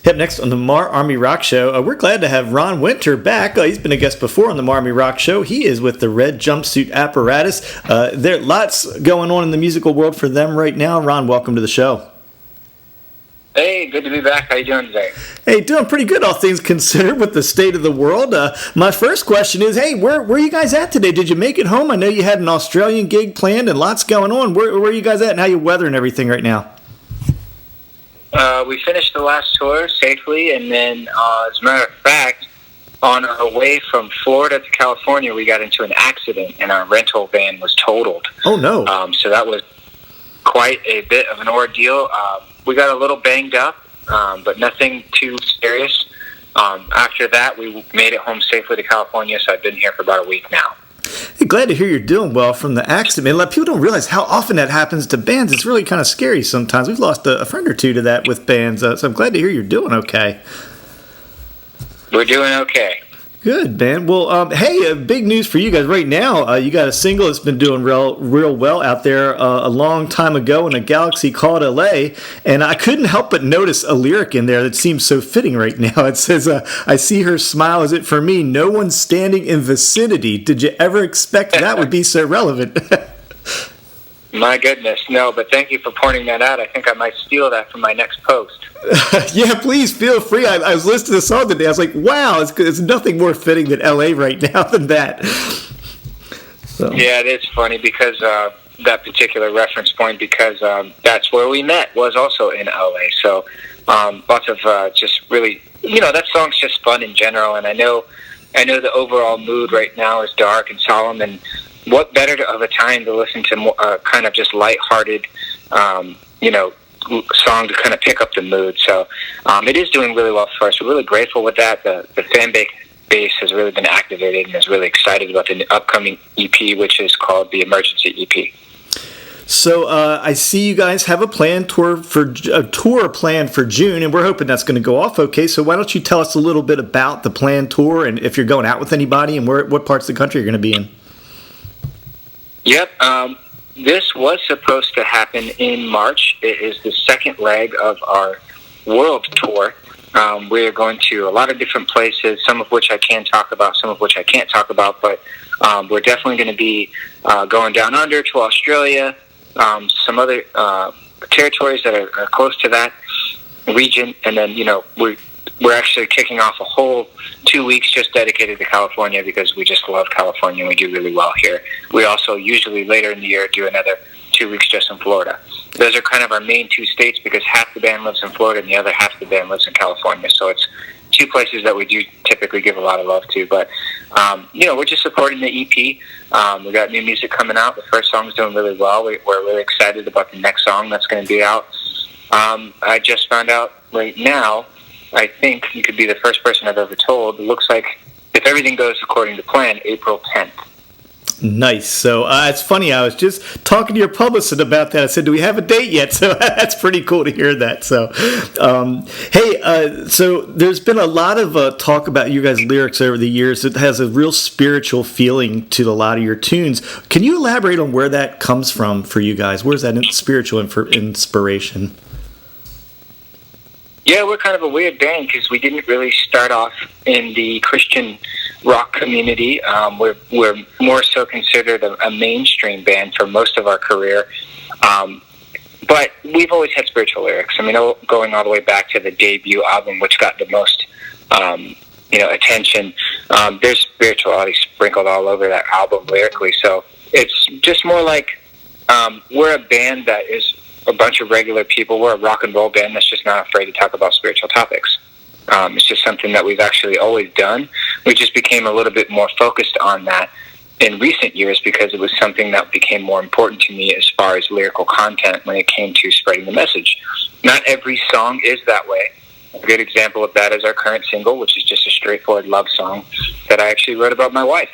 Up next on the MARR Army Rock Show, we're glad to have Ron Winter back. He's been a guest before on the MARR Army Rock Show. He is with the Red Jumpsuit Apparatus. There are lots going on in the musical world for them right now. Ron, welcome to the show. Hey, good to be back. How you doing today? Hey, doing pretty good, all things considered, with the state of the world. My first question is, hey, where are you guys at today? Did you make it home? I know you had an Australian gig planned and lots going on. Where are you guys at and how you weathering everything right now? We finished the last tour safely, and then, as a matter of fact, on our way from Florida to California, we got into an accident, and our rental van was totaled. Oh, no. So that was quite a bit of an ordeal. We got a little banged up, but nothing too serious. After that, we made it home safely to California, so I've been here for about a week now. Hey, glad to hear you're doing well from the accident. Man, people don't realize how often that happens to bands. It's really kind of scary sometimes. We've lost a friend or two to that with bands, so I'm glad to hear you're doing okay. We're doing okay. Good, man. Well, hey, big news for you guys right now. You got a single that's been doing real well out there a long time ago in a galaxy called LA, and I couldn't help but notice a lyric in there that seems so fitting right now. It says, I see her smile, is it for me? No one's standing in vicinity. Did you ever expect that would be so relevant? My goodness, no, but thank you for pointing that out. I think I might steal that for my next post. Yeah, please feel free. I was listening to the song today. I was like, wow, it's nothing more fitting than LA right now than that. So. Yeah, it is funny because that particular reference point, because that's where we met, was also in LA. So lots of just really, that song's just fun in general. And I know the overall mood right now is dark and solemn, and what better of a time to listen to more, kind of just lighthearted, song to kind of pick up the mood. So it is doing really well for us. We're really grateful with that. The fan base has really been activated and is really excited about the upcoming EP, which is called the Emergency EP. So I see you guys have a tour planned for June, and we're hoping that's going to go off okay. So why don't you tell us a little bit about the planned tour and if you're going out with anybody and what parts of the country you're going to be in? Yep. This was supposed to happen in March. It is the second leg of our world tour. We're going to a lot of different places, some of which I can talk about, some of which I can't talk about, but we're definitely going to be going down under to Australia, some other territories that are close to that region, and then, we're actually kicking off a whole 2 weeks just dedicated to California because we just love California and we do really well here. We also usually later in the year do another 2 weeks just in Florida. Those are kind of our main two states because half the band lives in Florida and the other half of the band lives in California. So it's two places that we do typically give a lot of love to. But, we're just supporting the EP. We got new music coming out. The first song's doing really well. We're really excited about the next song that's going to be out. I just found out right now, I think you could be the first person I've ever told. It looks like, if everything goes according to plan, April 10th. Nice. So it's funny. I was just talking to your publicist about that. I said, do we have a date yet? So that's pretty cool to hear that. So, so there's been a lot of talk about you guys' lyrics over the years. It has a real spiritual feeling to a lot of your tunes. Can you elaborate on where that comes from for you guys? Where's that spiritual inspiration? Yeah, we're kind of a weird band because we didn't really start off in the Christian rock community. We're more so considered a mainstream band for most of our career. But we've always had spiritual lyrics. I mean, going all the way back to the debut album, which got the most, attention. There's spirituality sprinkled all over that album lyrically. So it's just more like we're a band that is a bunch of regular people. We're a rock and roll band that's just not afraid to talk about spiritual topics. It's just something that we've actually always done. We just became a little bit more focused on that in recent years because it was something that became more important to me as far as lyrical content when it came to spreading the message. Not every song is that way. A good example of that is our current single, which is just a straightforward love song that I actually wrote about my wife.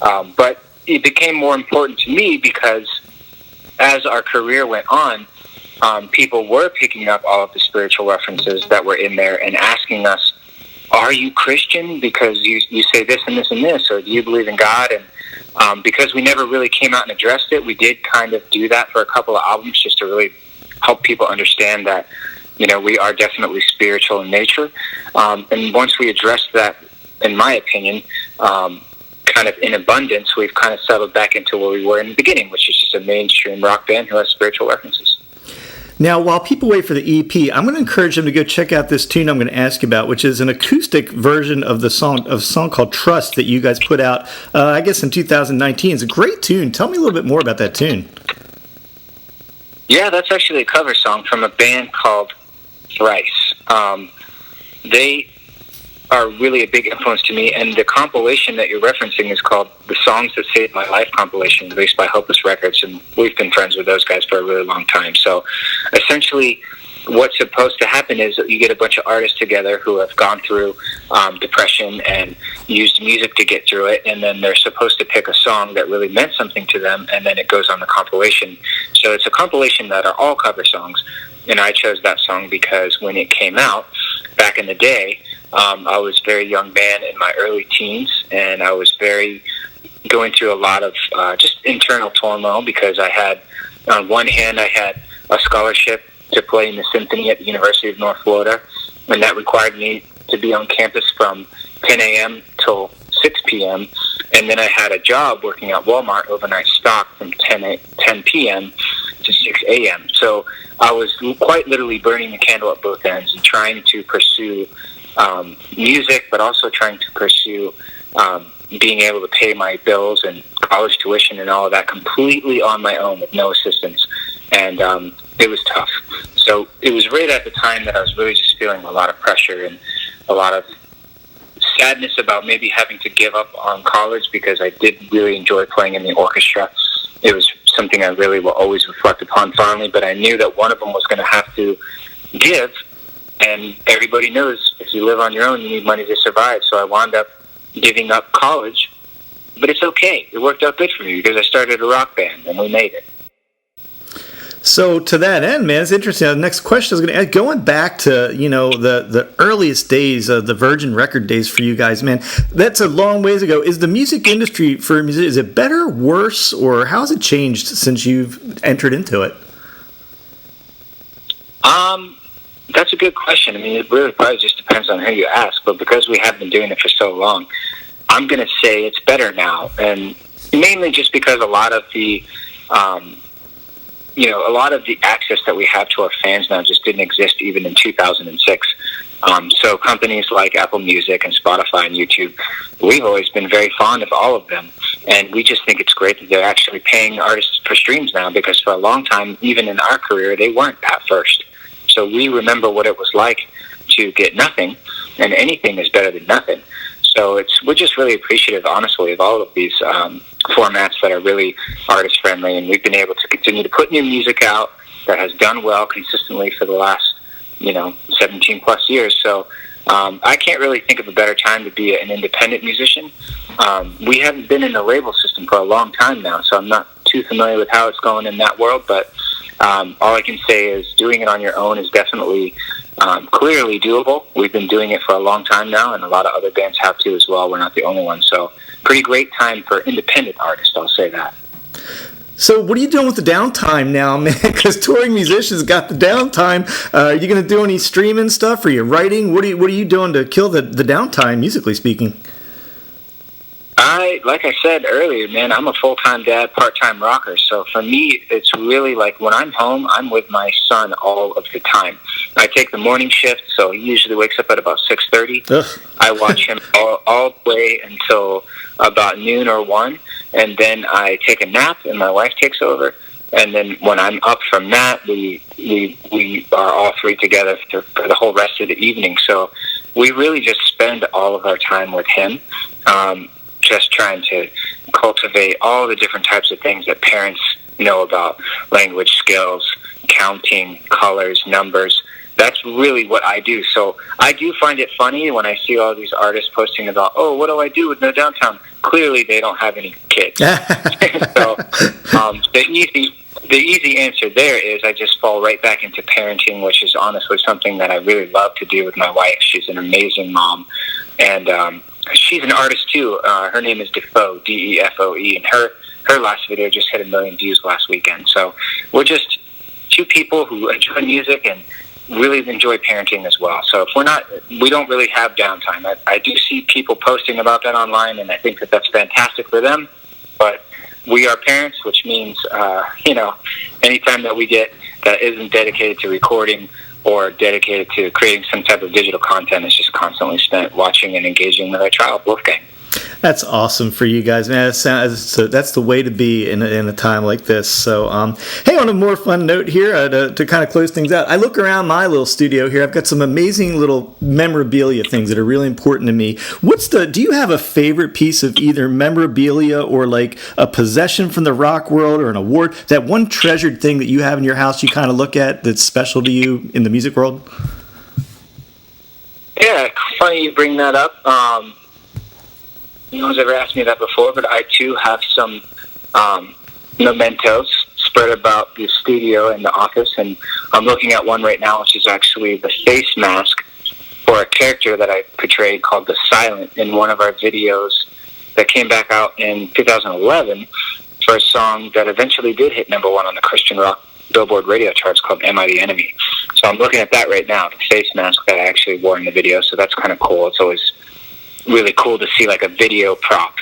But it became more important to me because as our career went on, people were picking up all of the spiritual references that were in there and asking us, are you Christian because you say this and this and this, or do you believe in God? And because we never really came out and addressed it, we did kind of do that for a couple of albums just to really help people understand that, we are definitely spiritual in nature. And once we address that, in my opinion, kind of in abundance, we've kind of settled back into where we were in the beginning, which is just a mainstream rock band who has spiritual references. Now, while people wait for the EP, I'm going to encourage them to go check out this tune I'm going to ask you about, which is an acoustic version of a song called Trust that you guys put out, I guess, in 2019. It's a great tune. Tell me a little bit more about that tune. Yeah, that's actually a cover song from a band called Thrice. They are really a big influence to me, and the compilation that you're referencing is called The Songs That Saved My Life compilation, released by Hopeless Records, and we've been friends with those guys for a really long time. So essentially what's supposed to happen is that you get a bunch of artists together who have gone through depression and used music to get through it, and then they're supposed to pick a song that really meant something to them, and then it goes on the compilation. So it's a compilation that are all cover songs, and I chose that song because when it came out back in the day, I was a very young man in my early teens, and I was going through a lot of just internal turmoil because I had, on one hand, I had a scholarship to play in the symphony at the University of North Florida, and that required me to be on campus from 10 a.m. till 6 p.m., and then I had a job working at Walmart overnight stock from 10 p.m. to 6 a.m. So I was quite literally burning the candle at both ends and trying to pursue music, but also trying to pursue being able to pay my bills and college tuition and all of that completely on my own with no assistance. And it was tough. So it was right at the time that I was really just feeling a lot of pressure and a lot of sadness about maybe having to give up on college, because I did really enjoy playing in the orchestra. It was something I really will always reflect upon fondly, but I knew that one of them was going to have to give. And everybody knows if you live on your own, you need money to survive. So I wound up giving up college. But it's okay. It worked out good for me because I started a rock band and we made it. So to that end, man, it's interesting. The next question I was going to ask, going back to, the earliest days of the Virgin record days for you guys, man, that's a long ways ago. Is the music industry for music, is it better, worse, or how has it changed since you've entered into it? That's a good question. I mean, it really probably just depends on who you ask, but because we have been doing it for so long, I'm going to say it's better now, and mainly just because a lot of the access that we have to our fans now just didn't exist even in 2006. So companies like Apple Music and Spotify and YouTube, we've always been very fond of all of them, and we just think it's great that they're actually paying artists for streams now, because for a long time, even in our career, they weren't at first. So we remember what it was like to get nothing, and anything is better than nothing. So we're just really appreciative, honestly, of all of these formats that are really artist-friendly, and we've been able to continue to put new music out that has done well consistently for the last, 17-plus years. So I can't really think of a better time to be an independent musician. We haven't been in the label system for a long time now, so I'm not too familiar with how it's going in that world, but all I can say is doing it on your own is definitely clearly doable. We've been doing it for a long time now, and a lot of other bands have too as well. We're not the only ones. So pretty great time for independent artists, I'll say that. So what are you doing with the downtime now, man? Because touring musicians got the downtime. Are you going to do any streaming stuff? Are you writing? What are you doing to kill the downtime, musically speaking? Like I said earlier, man, I'm a full-time dad, part-time rocker. So for me, it's really like when I'm home, I'm with my son all of the time. I take the morning shift, so he usually wakes up at about 6:30. I watch him all the way until about noon or 1, and then I take a nap, and my wife takes over. And then when I'm up from that, we are all three together for the whole rest of the evening. So we really just spend all of our time with him. Just trying to cultivate all the different types of things that parents know about: language skills, counting, colors, numbers. That's really what I do. So I do find it funny when I see all these artists posting about, oh, what do I do with no downtime? Clearly they don't have any kids. So the easy answer there is I just fall right back into parenting, which is honestly something that I really love to do with my wife. She's an amazing mom, and she's an artist too. Her name is Defoe, D-E-F-O-E, and her last video just hit 1 million views last weekend. So we're just two people who enjoy music and really enjoy parenting as well. So we don't really have downtime. I do see people posting about that online, and I think that that's fantastic for them. But we are parents, which means, anytime that we get that isn't dedicated to recording or dedicated to creating some type of digital content, is just constantly spent watching and engaging with our child, Wolfgang. That's awesome for you guys, man. So that's the way to be in a time like this. So, hey, on a more fun note here, to kind of close things out, I look around my little studio here. I've got some amazing little memorabilia things that are really important to me. Do you have a favorite piece of either memorabilia or like a possession from the rock world or an award, that one treasured thing that you have in your house you kind of look at that's special to you in the music world? Yeah, funny you bring that up. No one's ever asked me that before, but I too have some mementos spread about the studio and the office, and I'm looking at one right now, which is actually the face mask for a character that I portrayed called The Silent in one of our videos that came back out in 2011 for a song that eventually did hit number one on the Christian rock Billboard radio charts called Am I the Enemy? So I'm looking at that right now, the face mask that I actually wore in the video, so that's kind of cool. It's always really cool to see like a video prop,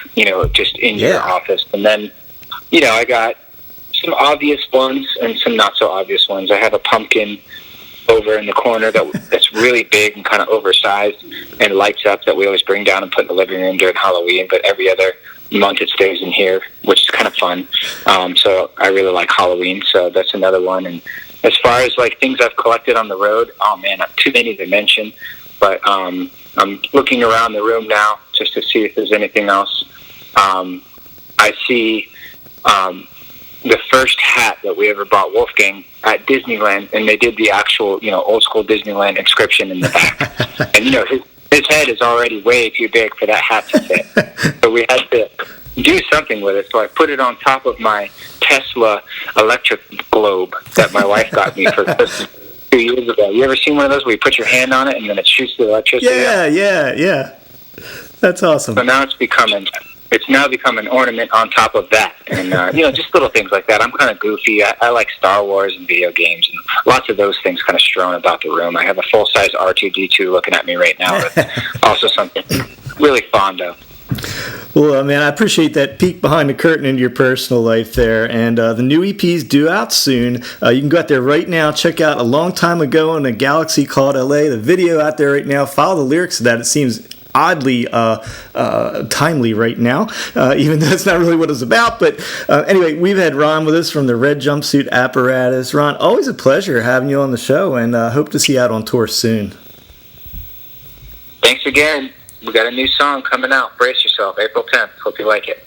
just in your office. And then, I got some obvious ones and some not so obvious ones. I have a pumpkin over in the corner that's really big and kind of oversized and lights up that we always bring down and put in the living room during Halloween, but every other month it stays in here, which is kind of fun. So I really like Halloween, so that's another one. And as far as like things I've collected on the road, oh man, too many to mention, but I'm looking around the room now just to see if there's anything else. I see the first hat that we ever bought Wolfgang at Disneyland, and they did the actual, old school Disneyland inscription in the back. And, his head is already way too big for that hat to fit. So we had to do something with it. So I put it on top of my Tesla electric globe that my wife got me for Christmas 2 years ago. You ever seen one of those where you put your hand on it and then it shoots the electricity out? Yeah. That's awesome. So now it's now become an ornament on top of that. And, just little things like that. I'm kind of goofy. I like Star Wars and video games and lots of those things kind of strewn about the room. I have a full-size R2-D2 looking at me right now. That's also something really fond of. Well, man, I appreciate that peek behind the curtain into your personal life there. And the new EP is due out soon. You can go out there right now, check out A Long Time Ago in a Galaxy Called LA. The video out there right now. Follow the lyrics of that. It seems oddly timely right now, even though it's not really what it's about. But anyway, we've had Ron with us from the Red Jumpsuit Apparatus. Ron, always a pleasure having you on the show, and hope to see you out on tour soon. Thanks again. We got a new song coming out. Brace yourself, April 10th. Hope you like it.